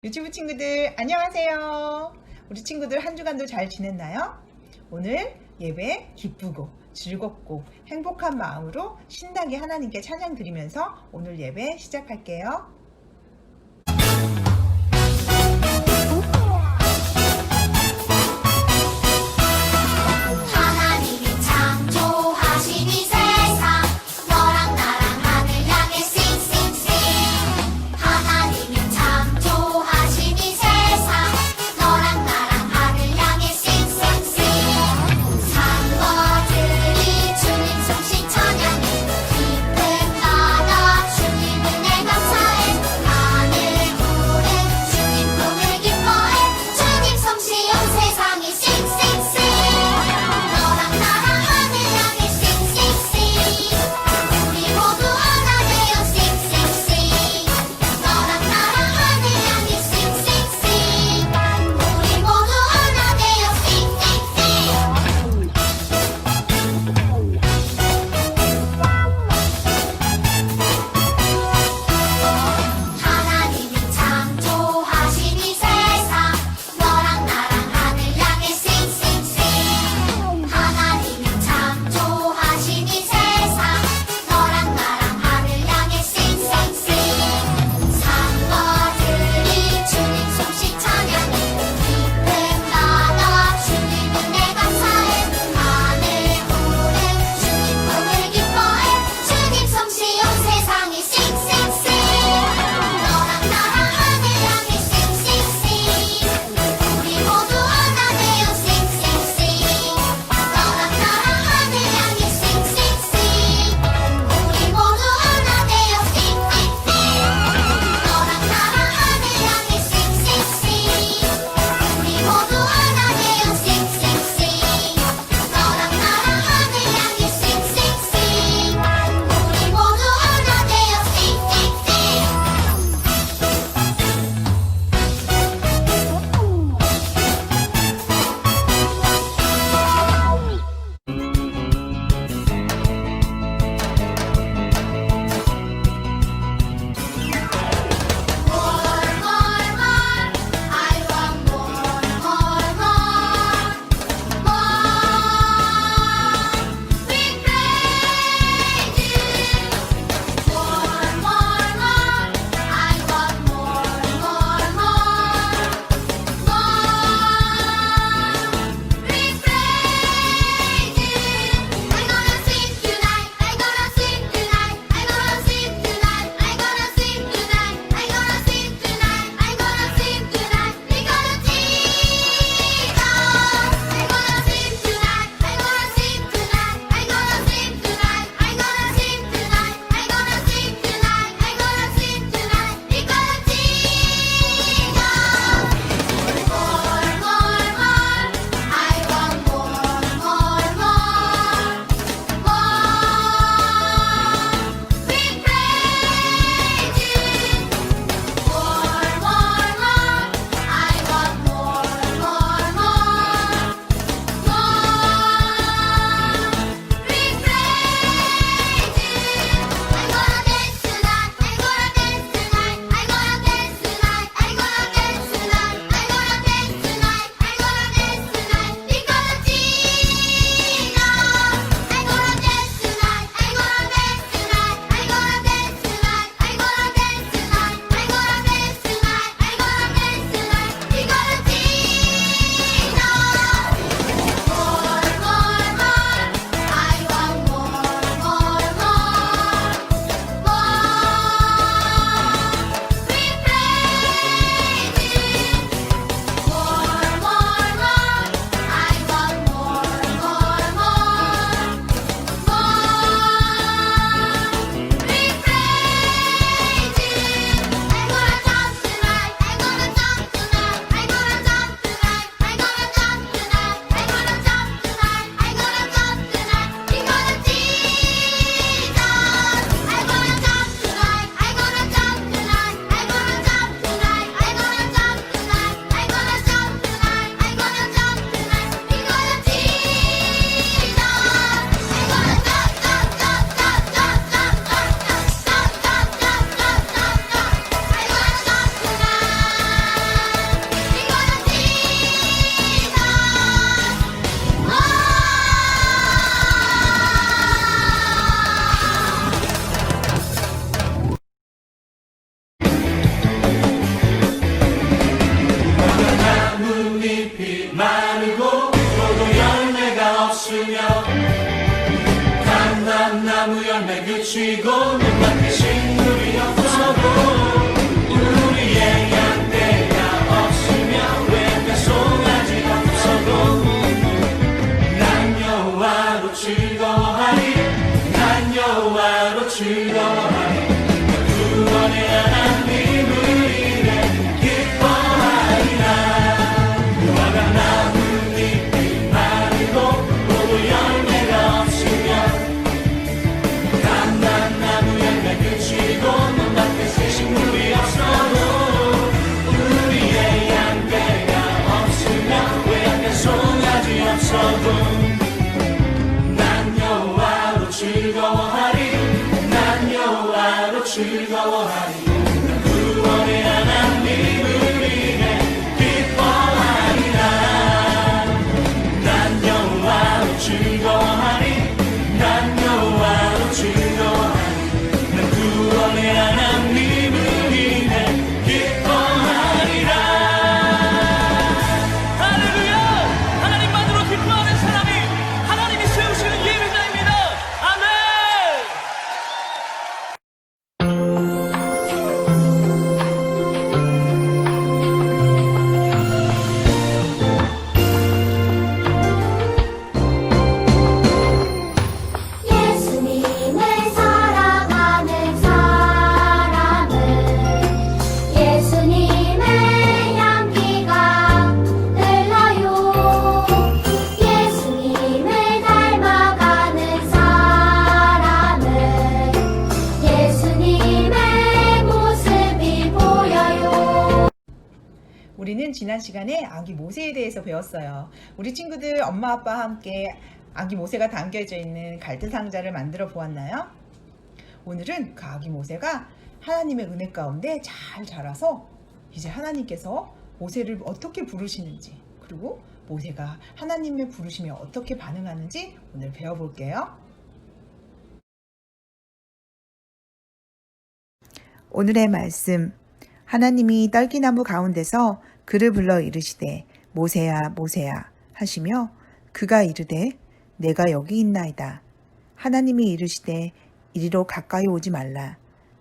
유튜브 친구들 안녕하세요. 우리 친구들 한 주간도 잘 지냈나요? 오늘 예배 기쁘고 즐겁고 행복한 마음으로 신나게 하나님께 찬양 드리면서 오늘 예배 시작할게요. 하나님이 창조하신 이 세상 너랑 나랑 하늘 향해 싱싱싱 하나님이 창조하신 이 세상 너랑 나랑 하늘 향해 싱싱싱 산거들이 주님 성신 찬양해 깊은 바다 주님 은혜 감사해 나무 열매 그치고 눈밖에 식물이 없어도 우리의 양떼가 없으며 외양간 송아지가 없어도 난 여호와로 즐거워하리 난 여호와로 즐거워하리 구원의 하나님을 인해 기뻐하리라 무화과 나뭇잎이 마르고 포도 열매가 없으며 감람나무 열매 그치고 눈밭에 식물이 없어도 우리의 양떼가 없으며 외양간 송아지 없어도 난 여호와로 즐거워하리 난 여호와로 즐거워하리 구원의 하나님을 인해 기뻐하리라 난 여호와로 즐거워하리 난 여호와로 즐거워하리 난 구원의 하나님을 인해 기뻐하리라 할렐루야 하나님만으로 기뻐하는 사람이 하나님이 세우시는 예배자입니다 아멘 예수님을 사랑하는 사람은 예수님의 향기가 흘러요. 예수님을 닮아가는 사람은 예수님의 모습이 보여요. 우리는 지난 시간에 아기 모세에 대해서 배웠어요. 우리 친구들 엄마 아빠와 함께 아기 모세가 담겨져 있는 갈대 상자를 만들어 보았나요? 오늘은 그 아기 모세가 하나님의 은혜 가운데 잘 자라서 이제 하나님께서 모세를 어떻게 부르시는지 그리고 모세가 하나님의 부르심에 어떻게 반응하는지 오늘 배워볼게요. 오늘의 말씀 하나님이 떨기나무 가운데서 그를 불러 이르시되 모세야 모세야 하시며 그가 이르되 내가 여기 있나이다. 하나님이 이르시되 이리로 가까이 오지 말라.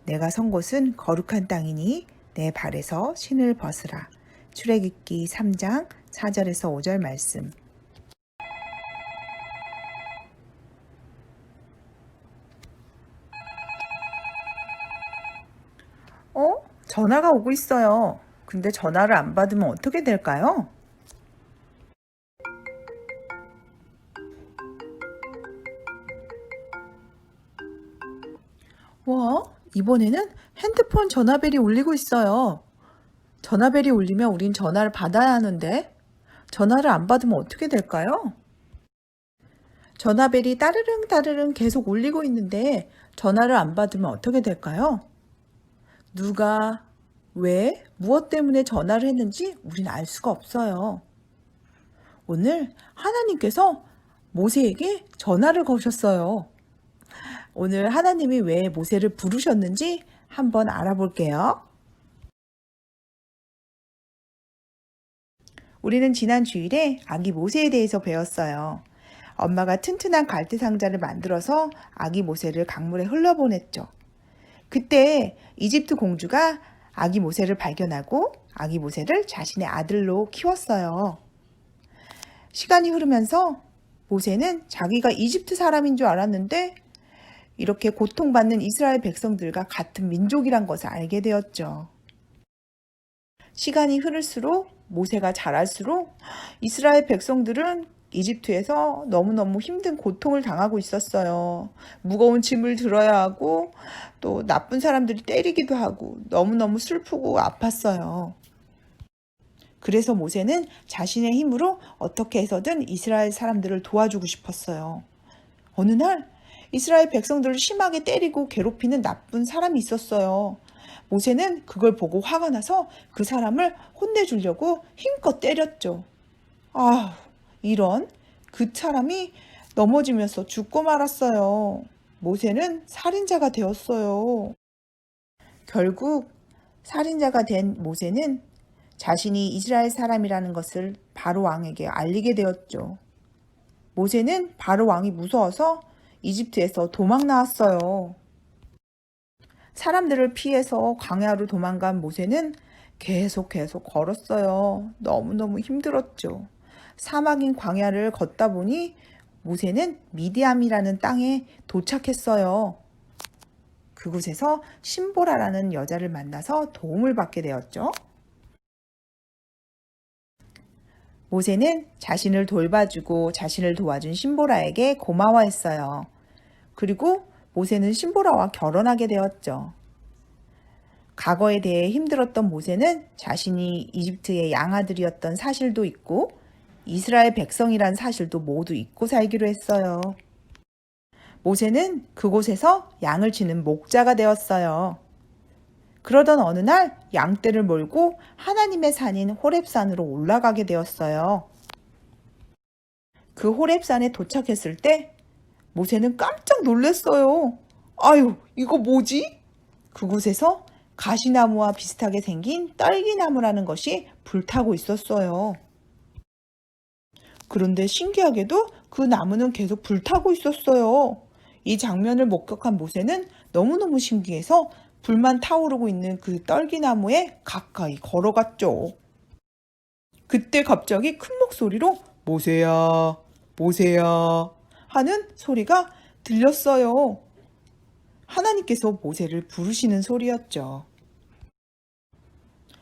내가 선 곳은 거룩한 땅이니 내 발에서 신을 벗으라. 출애굽기 3장 4절에서 5절 말씀. 전화가 오고 있어요. 근데 전화를 안 받으면 어떻게 될까요? 와, 이번에는 핸드폰 전화벨이 울리고 있어요. 전화벨이 울리면 우린 전화를 받아야 하는데 전화를 안 받으면 어떻게 될까요? 전화벨이 따르릉 따르릉 계속 울리고 있는데 전화를 안 받으면 어떻게 될까요? 누가, 왜, 무엇 때문에 전화를 했는지 우린 알 수가 없어요. 오늘 하나님께서 모세에게 전화를 거셨어요. 오늘 하나님이 왜 모세를 부르셨는지 한번 알아볼게요. 우리는 지난 주일에 아기 모세에 대해서 배웠어요. 엄마가 튼튼한 갈대 상자를 만들어서 아기 모세를 강물에 흘려보냈죠. 그때 이집트 공주가 아기 모세를 발견하고 아기 모세를 자신의 아들로 키웠어요. 시간이 흐르면서 모세는 자기가 이집트 사람인 줄 알았는데 이렇게 고통받는 이스라엘 백성들과 같은 민족이란 것을 알게 되었죠. 시간이 흐를수록 모세가 자랄수록 이스라엘 백성들은 이집트에서 너무너무 힘든 고통을 당하고 있었어요. 무거운 짐을 들어야 하고 또 나쁜 사람들이 때리기도 하고 너무너무 슬프고 아팠어요. 그래서 모세는 자신의 힘으로 어떻게 해서든 이스라엘 사람들을 도와주고 싶었어요. 어느 날 이스라엘 백성들을 심하게 때리고 괴롭히는 나쁜 사람이 있었어요. 모세는 그걸 보고 화가 나서 그 사람을 혼내주려고 힘껏 때렸죠. 이런 그 사람이 넘어지면서 죽고 말았어요. 모세는 살인자가 되었어요. 결국 살인자가 된 모세는 자신이 이스라엘 사람이라는 것을 바로 왕에게 알리게 되었죠. 모세는 바로 왕이 무서워서 이집트에서 도망 나왔어요. 사람들을 피해서 광야로 도망간 모세는 계속 걸었어요. 너무너무 힘들었죠. 사막인 광야를 걷다 보니 모세는 미디암이라는 땅에 도착했어요. 그곳에서 신보라라는 여자를 만나서 도움을 받게 되었죠. 모세는 자신을 돌봐주고 자신을 도와준 신보라에게 고마워했어요. 그리고 모세는 신보라와 결혼하게 되었죠. 과거에 대해 힘들었던 모세는 자신이 이집트의 양아들이었던 사실도 있고 이스라엘 백성이란 사실도 모두 잊고 살기로 했어요. 모세는 그곳에서 양을 치는 목자가 되었어요. 그러던 어느 날 양떼를 몰고 하나님의 산인 호렙산으로 올라가게 되었어요. 그 호렙산에 도착했을 때 모세는 깜짝 놀랐어요. 아유, 이거 뭐지? 그곳에서 가시나무와 비슷하게 생긴 딸기나무라는 것이 불타고 있었어요. 그런데 신기하게도 그 나무는 계속 불타고 있었어요. 이 장면을 목격한 모세는 너무너무 신기해서 불만 타오르고 있는 그 딸기나무에 가까이 걸어갔죠. 그때 갑자기 큰 목소리로 모세야, 모세야 하는 소리가 들렸어요. 하나님께서 모세를 부르시는 소리였죠.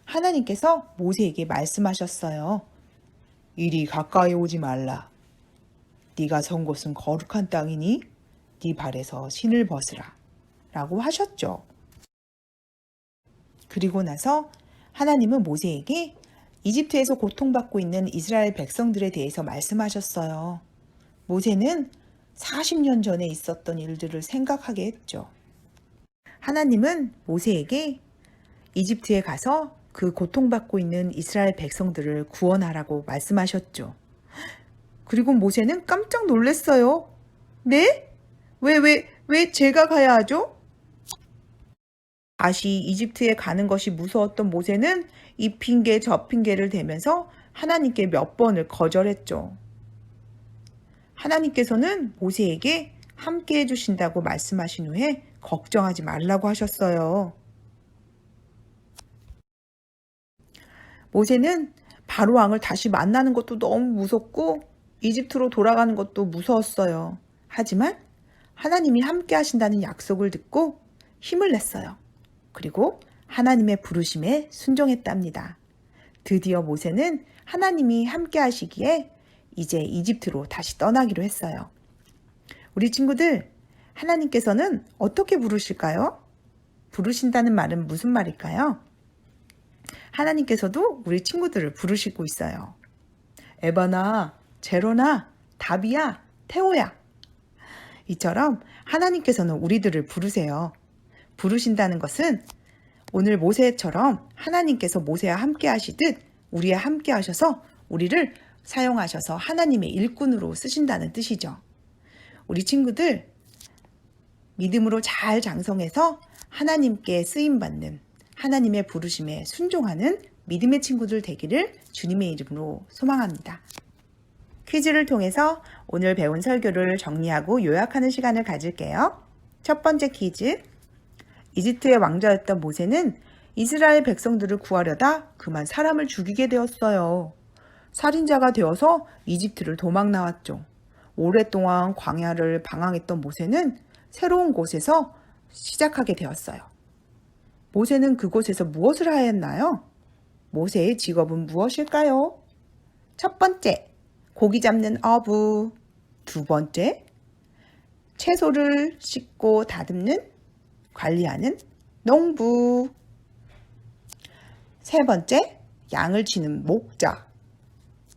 하나님께서 모세에게 말씀하셨어요. 이리 가까이 오지 말라. 네가 선 곳은 거룩한 땅이니 네 발에서 신을 벗으라 라고 하셨죠. 그리고 나서 하나님은 모세에게 이집트에서 고통받고 있는 이스라엘 백성들에 대해서 말씀하셨어요. 모세는 40년 전에 있었던 일들을 생각하게 했죠. 하나님은 모세에게 이집트에 가서 그 고통받고 있는 이스라엘 백성들을 구원하라고 말씀하셨죠. 그리고 모세는 깜짝 놀랐어요. 네? 왜 제가 가야 하죠? 다시 이집트에 가는 것이 무서웠던 모세는 이 핑계 저 핑계를 대면서 하나님께 몇 번을 거절했죠. 하나님께서는 모세에게 함께 해주신다고 말씀하신 후에 걱정하지 말라고 하셨어요. 모세는 바로 왕을 다시 만나는 것도 너무 무섭고 이집트로 돌아가는 것도 무서웠어요. 하지만 하나님이 함께 하신다는 약속을 듣고 힘을 냈어요. 그리고 하나님의 부르심에 순종했답니다. 드디어 모세는 하나님이 함께 하시기에 이제 이집트로 다시 떠나기로 했어요. 우리 친구들, 하나님께서는 어떻게 부르실까요? 부르신다는 말은 무슨 말일까요? 하나님께서도 우리 친구들을 부르시고 있어요. 에바나, 제로나, 다비야, 태호야. 이처럼 하나님께서는 우리들을 부르세요. 부르신다는 것은 오늘 모세처럼 하나님께서 모세와 함께 하시듯 우리와 함께 하셔서 우리를 사용하셔서 하나님의 일꾼으로 쓰신다는 뜻이죠. 우리 친구들 믿음으로 잘 장성해서 하나님께 쓰임받는 하나님의 부르심에 순종하는 믿음의 친구들 되기를 주님의 이름으로 소망합니다. 퀴즈를 통해서 오늘 배운 설교를 정리하고 요약하는 시간을 가질게요. 첫 번째 퀴즈. 이집트의 왕자였던 모세는 이스라엘 백성들을 구하려다 그만 사람을 죽이게 되었어요. 살인자가 되어서 이집트를 도망 나왔죠. 오랫동안 광야를 방황했던 모세는 새로운 곳에서 시작하게 되었어요. 모세는 그곳에서 무엇을 하였나요? 모세의 직업은 무엇일까요? 첫 번째, 고기 잡는 어부. 두 번째, 채소를 씻고 다듬는, 관리하는 농부. 세 번째, 양을 치는 목자.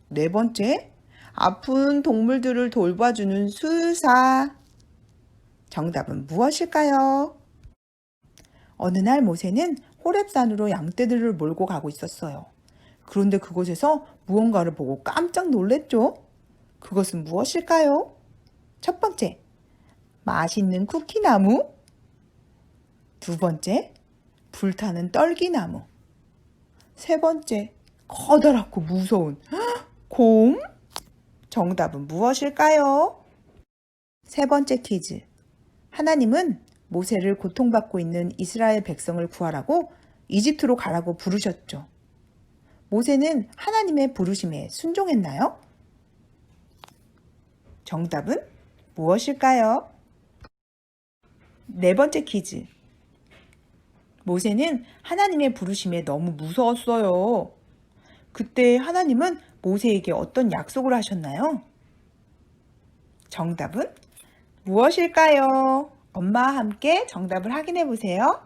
네 번째, 아픈 동물들을 돌봐주는 수의사. 정답은 무엇일까요? 어느 날 모세는 호렙산으로 양떼들을 몰고 가고 있었어요. 그런데 그곳에서 무언가를 보고 깜짝 놀랐죠? 그것은 무엇일까요? 첫 번째, 맛있는 쿠키나무. 두 번째, 불타는 떨기나무. 세 번째, 커다랗고 무서운 곰? 정답은 무엇일까요? 세 번째 퀴즈. 하나님은 모세를 고통받고 있는 이스라엘 백성을 구하라고 이집트로 가라고 부르셨죠. 모세는 하나님의 부르심에 순종했나요? 정답은 무엇일까요? 네 번째 퀴즈. 모세는 하나님의 부르심에 너무 무서웠어요. 그때 하나님은 모세에게 어떤 약속을 하셨나요? 정답은 무엇일까요? 엄마와 함께 정답을 확인해 보세요.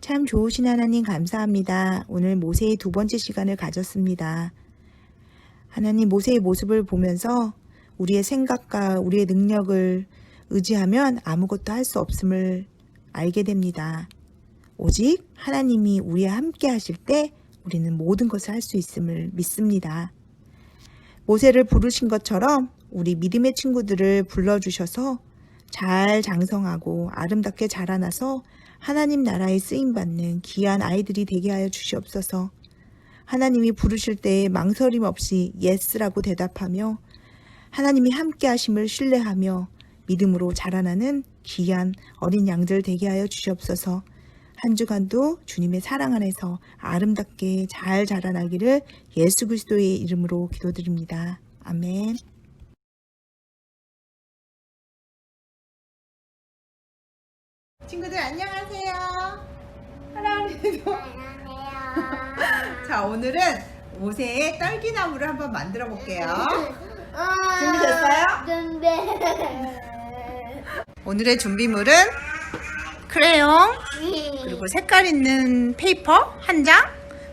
참 좋으신 하나님 감사합니다. 오늘 모세의 두 번째 시간을 가졌습니다. 하나님, 모세의 모습을 보면서 우리의 생각과 우리의 능력을 의지하면 아무것도 할 수 없음을 알게 됩니다. 오직 하나님이 우리와 함께 하실 때 우리는 모든 것을 할 수 있음을 믿습니다. 모세를 부르신 것처럼 우리 믿음의 친구들을 불러주셔서 잘 장성하고 아름답게 자라나서 하나님 나라에 쓰임받는 귀한 아이들이 되게 하여 주시옵소서. 하나님이 부르실 때 망설임 없이 예스라고 대답하며 하나님이 함께 하심을 신뢰하며 믿음으로 자라나는 귀한 어린 양들 되게 하여 주시옵소서. 한 주간도 주님의 사랑 안에서 아름답게 잘 자라나기를 예수 그리스도의 이름으로 기도드립니다. 아멘. 친구들 안녕하세요. 하나님도. 자, 오늘은 모세의 딸기나무를 한번 만들어 볼게요. 준비됐어요? 오늘의 준비물은 크레용, 그리고 색깔 있는 페이퍼 한 장,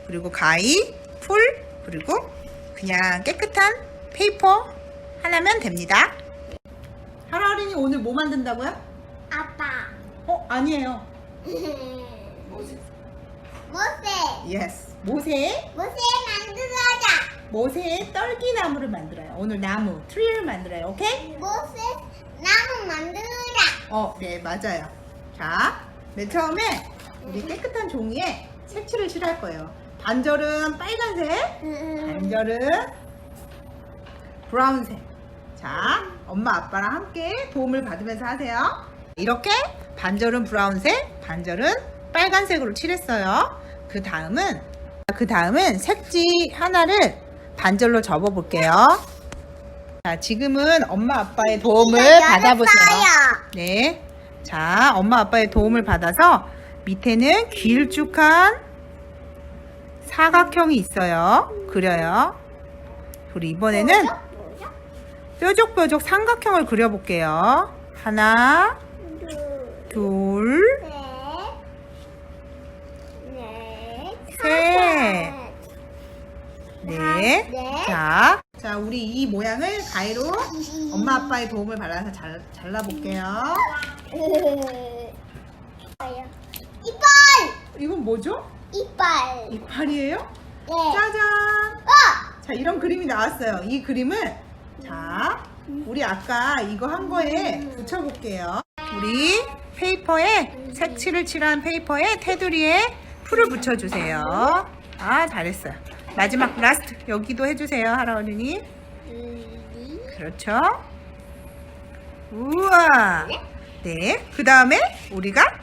그리고 가위, 풀, 그리고 그냥 깨끗한 페이퍼 하나면 됩니다. 하라 어린이 오늘 뭐 만든다고요? 아빠. 아니에요. 모세. 예스. 모세 만들어자. 모세의 딸기나무를 만들어요. 오늘 나무, 트리를 만들어요. 오케이? 모세 나무 만들어자. 네, 맞아요. 자, 맨 처음에 우리 깨끗한 종이에 색칠을 칠할 거예요. 반절은 빨간색, 반절은 브라운색. 자, 엄마 아빠랑 함께 도움을 받으면서 하세요. 이렇게 반절은 브라운색, 반절은 빨간색으로 칠했어요. 그 다음은 색지 하나를 반절로 접어 볼게요. 자, 지금은 엄마 아빠의 도움을 받아보세요. 네. 자, 엄마 아빠의 도움을 받아서 밑에는 길쭉한 사각형이 있어요. 그려요. 우리 이번에는 뾰족뾰족 삼각형을 그려볼게요. 하나, 둘, 셋, 넷. 자, 우리 이 모양을 가위로 엄마 아빠의 도움을 받아서 잘라볼게요. 이빨. 이건 뭐죠? 이빨. 이빨이에요? 네. 짜잔! 자, 이런 그림이 나왔어요. 이 그림을 자, 우리 아까 이거 한 거에 붙여볼게요. 우리 페이퍼에 색칠을 칠한 페이퍼에 테두리에 풀을 붙여주세요. 잘했어요. 마지막 라스트 여기도 해주세요, 하라 어린이. 그렇죠? 우와. 네. 그 다음에 우리가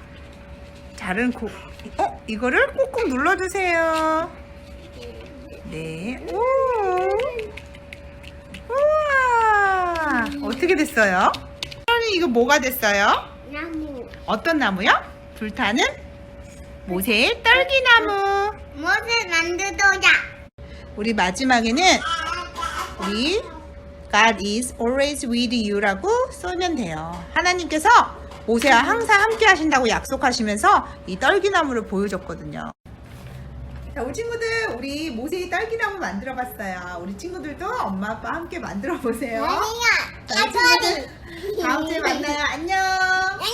자른 이거를 꾹꾹 눌러주세요. 네. 우와. 어떻게 됐어요? 이거 뭐가 됐어요? 나무. 어떤 나무요? 불타는 모세의 딸기나무. 모세 만들어자. 우리 마지막에는 우리 God is always with you라고 쏘면 돼요. 하나님께서 모세와 항상 함께 하신다고 약속하시면서 이 딸기나무를 보여줬거든요. 자, 우리 친구들, 우리 모세의 딸기나무 만들어 봤어요. 우리 친구들도 엄마 아빠 함께 만들어 보세요. 자, 우리 친구들 다음 주에 만나요. 안녕. 안녕.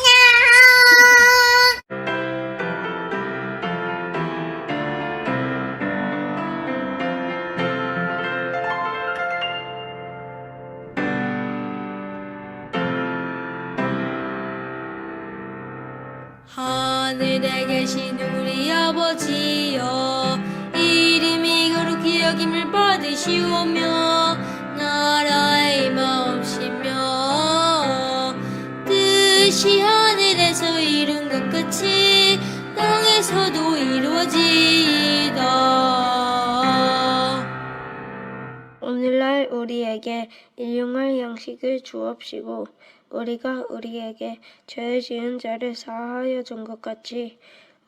하늘에 계신 우리 아버지여, 이름이 거룩히 여김을 받으시오며 나라의 마음시며 뜻이 하늘에서 이룬 것 같이 땅에서도 이루어지이다. 오늘날 우리에게 일용할 양식을 주옵시고 우리가 우리에게 죄 지은 자를 사하여 준 것 같이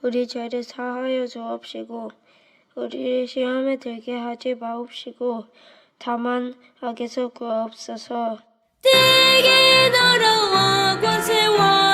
우리 죄를 사하여 주옵시고 우리를 시험에 들게 하지 마옵시고 다만 악에서 구하옵소서. 때게 나라와 권세와